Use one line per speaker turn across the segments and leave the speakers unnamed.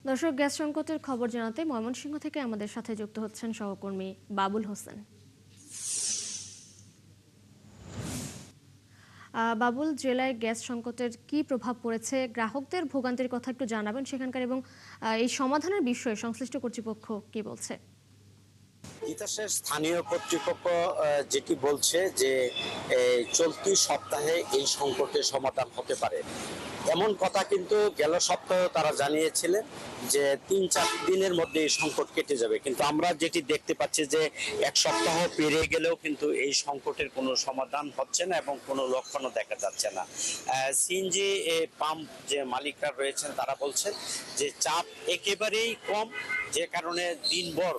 দর্শক, গ্যাস সংকটের খবর জানাতে ময়মনসিংহ থেকে আমাদের সাথে যুক্ত হচ্ছেন সহকর্মী বাবুল হোসেন। বাবুল, জেলায় গ্যাস সংকটের কি প্রভাব পড়েছে, গ্রাহকদের ভোগান্তির কথা একটু জানাবেন সেখানকার, এবং এই সমাধানের বিষয়ে সংশ্লিষ্ট কর্তৃপক্ষ কি বলছে?
তিতাসের স্থানীয় কর্তৃপক্ষ যেটি বলছে যে চলতি সপ্তাহে এই সংকটের সমাধান হতে পারে, এমন কথা কিন্তু গেল সপ্তাহে তারা জানিয়েছিলেন যে ৩-৪ দিনের মধ্যে এই সংকট কেটে যাবে। কিন্তু আমরা যেটি দেখতে পাচ্ছি যে এক সপ্তাহ পেরিয়ে গেলেও কিন্তু এই সংকটের কোনো সমাধান হচ্ছে না এবং কোনো লক্ষণও দেখা যাচ্ছে না। সিএনজি পাম্প যে মালিকরা রয়েছেন তারা বলছেন যে চাপ একেবারেই কম, যে কারণে দিনভর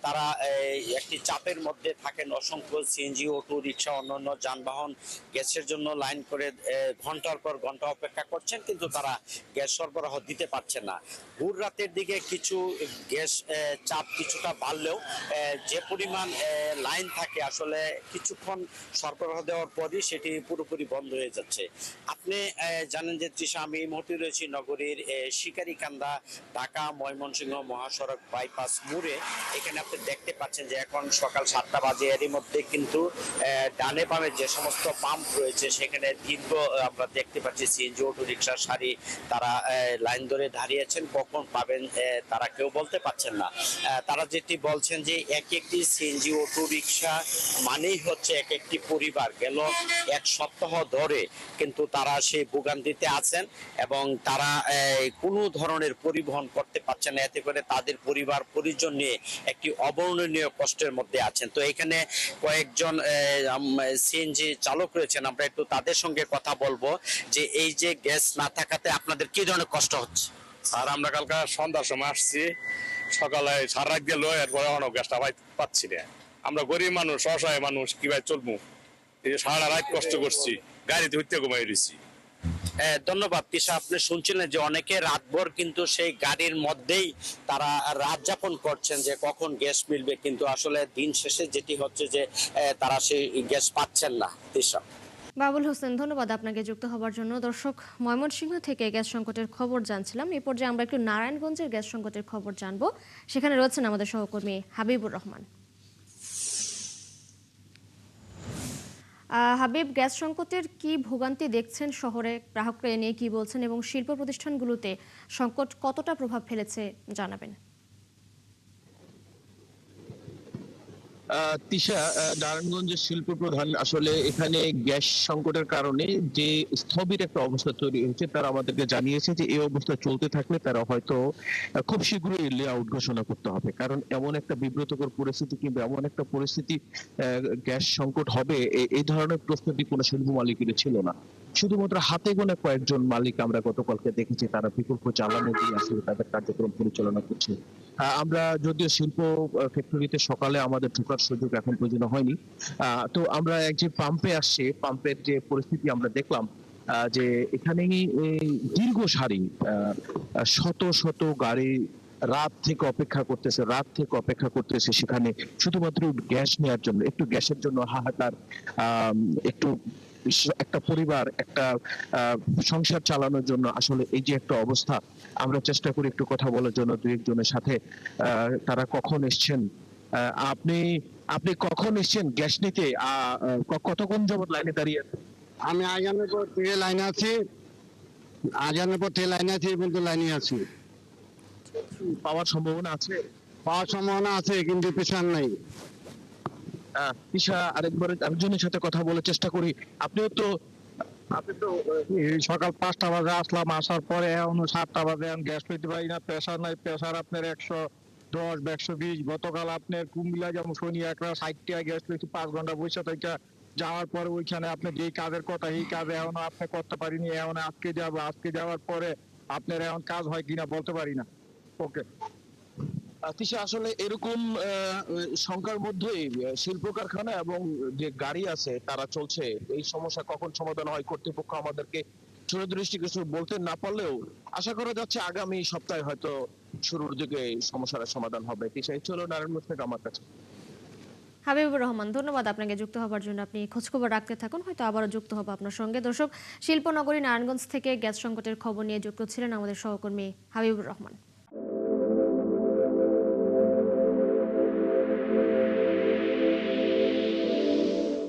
তারা একটি চাপের মধ্যে থাকেন। অসংখ্য সিএনজি, অটো রিক্সা, অন্যান্য যানবাহন গ্যাসের জন্য লাইন করে ঘন্টার পর ঘন্টা অপেক্ষা করছেন, কিন্তু তারা গ্যাস সরবরাহ দিতে পারছে না। ভোর রাতের দিকে কিছু গ্যাস চাপ কিছুটা বাড়লেও যে পরিমাণ লাইন থাকে আসলে কিছুক্ষণ সরবরাহ দেওয়ার পরই সেটি পুরোপুরি বন্ধ হয়ে যাচ্ছে। আপনি জানেন যে তৃষা, আমি এই মুহূর্তে রয়েছি নগরীর শিকারীকান্দা ঢাকা ময়মনসিংহ মহাসড়ক বাইপাস মোড়ে। এখানে আপনি দেখতে পাচ্ছেন যে এখন সকাল 7টা বাজে। এরই মধ্যে কিন্তু ডানে বামে যে সমস্ত পাম্প রয়েছে সেখানে দীর্ঘ আমরা দেখতে পাচ্ছি সিএনজি, অটো রিক্সার সারি, তারা লাইন ধরে দাঁড়িয়েছেন। কখন পাবেন তারা কেউ বলতে পারছেন না। তারা যেটি বলছেন যে এক একটি সিএনজি, অটো রিক্সা মানেই হচ্ছে এক একটি পরিবার। গেল এক সপ্তাহ ধরে কিন্তু তারা সেই ভোগান্তিতে আছেন এবং তারা কোনো ধরনের পরিবহন করতে পারছেন না। এতে করে তাদের পরিবার পরিজন নিয়ে একটি অবর্ণনীয় কষ্টের মধ্যে আছেন। তো এখানে কয়েকজন সিএনজি চালক রয়েছেন, আমরা একটু তাদের সঙ্গে কথা বলবো যে এই যে গ্যাস না থাকাতে আপনাদের কি ধরনের কষ্ট হচ্ছে।
স্যার, আমরা কালকে সন্ধ্যার সময় আসছি, সকালে সারা রাত গেল, এরপরে অনেক গ্যাসটা পাচ্ছি না। আমরা গরিব মানুষ, অসহায় মানুষ, কিভাবে চলবো? এই যে সারা রাত কষ্ট করছি, গাড়িতে উঠতে ঘুমাই রয়েছি।
ধন্যবাদ তৃষা। আপনি শুনছিলেন যে অনেকে রাতভর কিন্তু সেই গাড়ির মধ্যেই তারা রাত যাপন করছেন যে কখন গ্যাস মিলবে, কিন্তু আসলে দিন শেষে যেটি হচ্ছে যে তারা সেই গ্যাস পাচ্ছেন না। তৃষা।
বাবুল হোসেন, ধন্যবাদ আপনাকে যুক্ত হবার জন্য। দর্শক, ময়মনসিংহ থেকে গ্যাস সংকটের খবর জানছিলাম। এই পর্যায়ে আমরা একটু নারায়ণগঞ্জের গ্যাস সংকটের খবর জানবো। সেখানে রয়েছেন আমাদের সহকর্মী হাবিবুর রহমান। হাবিব, গ্যাস সংকটের কি ভোগান্তি দেখছেন শহরে, গ্রাহকরা এ নিয়ে কি বলছেন, এবং শিল্প প্রতিষ্ঠানগুলোতে সংকট কতটা প্রভাব ফেলেছে জানাবেন।
তিশা, নারায়ণগঞ্জের শিল্প প্রধান আসলে এখানে গ্যাস সংকটের কারণে যে স্থবির একটা অবস্থা তৈরি হয়েছে, তারা আমাদেরকে জানিয়েছে যে এই অবস্থা চলতে থাকলে তারা হয়তো খুব শীঘ্রই লে আউট ঘোষণা করতে হবে। কারণ এমন একটা বিব্রতকর পরিস্থিতি কিংবা এমন একটা পরিস্থিতি গ্যাস সংকট হবে, এই ধরনের প্রস্তুতি কোনো শিল্প মালিকের ছিল না। শুধুমাত্র হাতে গোনা কয়েকজন মালিক আমরা গতকালকে দেখেছি, তারা বিকল্প জ্বালানি দিয়ে আসলে তাদের কার্যক্রম পরিচালনা করছে। আমরা যদিও শিল্প ফ্যাক্টরিতে সকালে আমাদের ঢোকার সুযোগ এখন পর্যন্ত হয়নি, তো আমরা এক যে পাম্পে আসছে, পাম্পের যে পরিস্থিতি আমরা দেখলাম যে এখানে দীর্ঘ সারি, শত শত গাড়ি রাত থেকে অপেক্ষা করতেছে সেখানে শুধুমাত্র গ্যাস নেওয়ার জন্য, একটু গ্যাসের জন্য হাহাকার। একটু একটা পরিবার, একটা সংসার চালানোর জন্য আসলে এই যে একটা অবস্থা। আমরা চেষ্টা করি একটু কথা বলার জন্য দু একজনের সাথে। তারা কখন এসছেন, আপনি আপনি কখন এসছেন গ্যাস নিতে? কতক্ষণ যাবত লাইনে দাঁড়িয়ে আছেন?
আমি আজানের পর থেকে লাইনে আছি, কিন্তু লাইনে আছি।
পাওয়ার সম্ভাবনা আছে?
পাওয়ার সম্ভাবনা আছে, কিন্তু পেছার নাই।
ঈশা, আরেকজনের সাথে কথা বলার চেষ্টা করি। আপনি তো
এই সকাল 5টা বাজে আসলাম, আসার পরে এখন 7টা বাজে, এখন গ্যাস পেতে পারি না। প্রেসার নাই, প্রেসার আপনার 110 বা 120। গতকাল আপনার কুমিল্লা যেমন শনি একটা 60 গ্যাস পেয়েছি, 5 ঘন্টা বসে থেকে যাওয়ার পরে ওইখানে আপনার যেই কাজের কথা এই কাজ এখন আপনি করতে পারিনি। এখন আজকে যাওয়ার পরে আপনার এখন কাজ হয় কিনা বলতে পারি না। ওকে।
তিশা, আসলে এরকম সংখ্যার মধ্যেই শিল্প কারখানা এবং যে গাড়ি আছে তারা চলছে। এই সমস্যা কখন সমাধান হয়, কর্তৃপক্ষ আমাদেরকে সুদৃষ্টি কিছু বলতে না পারলেও আশা করা যাচ্ছে আগামী সপ্তাহে হয়তো শুরুর দিকে এই সমস্যার সমাধান হবে। তিশা, এই ছিল নারায়ণগঞ্জ থেকে আমার কাছে।
হাবিবুর রহমান, ধন্যবাদ আপনাকে যুক্ত হবার জন্য। আপনি খোঁজখবর রাখতে থাকুন, হয়তো আবারও যুক্ত হবো আপনার সঙ্গে। দর্শক, শিল্পনগরী নারায়ণগঞ্জ থেকে গ্যাস সংকটের খবর নিয়ে যুক্ত ছিলেন আমাদের সহকর্মী হাবিবুর রহমান।